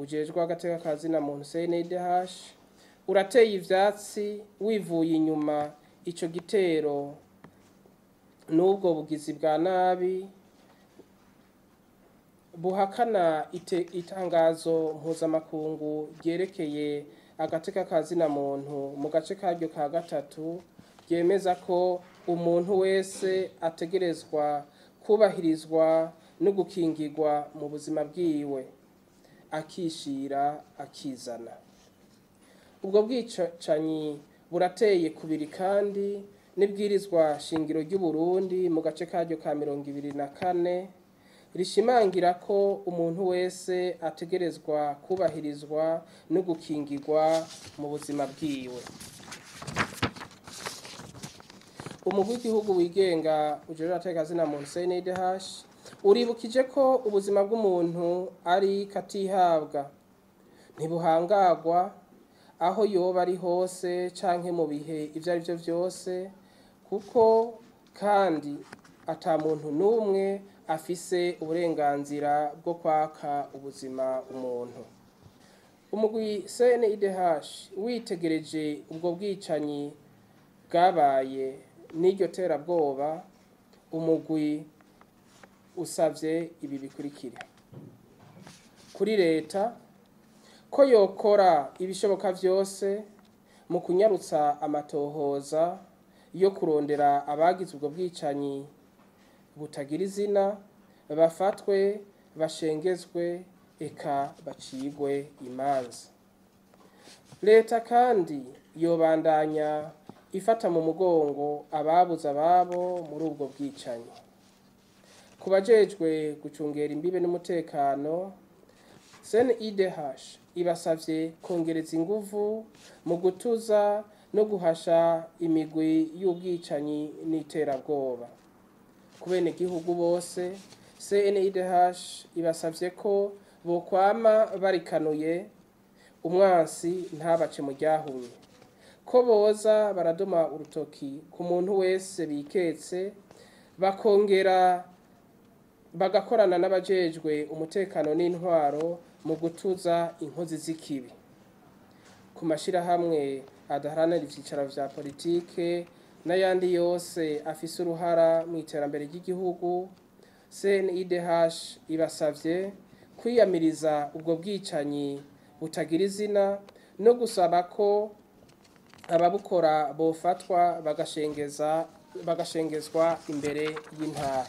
ujejwe agateka ka zina muntu CNIDH urateye ivyatsi wivuye inyuma ico gitero n'ubwo bugizi bwa nabi buhakana itangazo mpuzamakungu ryerekeye agateka ka zina muntu mu gace karyo ka gatatu ryemeza ko umuntu wese ategerezwa kubahirizwa no gukingirwa mu buzima bwiwe akishira akizana. Ubwo bwicanyi burateye kubiri kandi n'ibwirizwa shingiro ry'u Burundi mu gace karyo ka 24 rishimangira ko umuntu wese ategerezwa kubahirizwa no gukingirwa mu buzima bwiwe. Umurwi w'igihugu wigenga ujejwe agateka zina muntu CNIDH uribukije ko ubuzima bw'umuntu ari katihabwa ntibuhangagwa aho yoba ari hose canke mu bihe ivyo ari byo vyose, kuko kandi ata muntu n'umwe afise uburenganzira bwo kwaka ubuzima umuntu. Umurwi CNIDH witegereje ubwo bwicanyi bwabaye n'iryo terabwoba, umurwi usavye ibi bikurikira: kuri leta ko yokora ibishoboka vyose mu kunyarutsa amatohoza yo kurondera abagize ubwo bwicanyi butagira izina, bafatwe bashengezwe eka bacigwe imanza. Leta kandi yobandanya ifata mu mugongo ababuze ababo muri ubwo bwicanyi. Kubajejwe gucungera imbibe n'umutekano, CNIDH ibasavye kongereza inguvu mu gutuza no guhasha imigwi y'ubwicanyi n'iterabwoba. Kubene gihugu bose, CNIDH ibasavye ko bokwama barikanuye umwansi ntabace mu ryahumye, ko boza baradoma urutoki ku muntu wese biketse, bakongera bagakorana n'abajejwe umutekano n'intwaro mu gutuza inkozi z'ikibi. Ku mashirahamwe adaharanira ivyicaro vya politike n'ayandi yose afise uruhara mu iterambere ry'igihugu, CNIDH ibasavye kwiyamiriza ubwo bwicanyi butagira izina no gusaba ko ababukora bofatwa bagashengezwa imbere y'intara.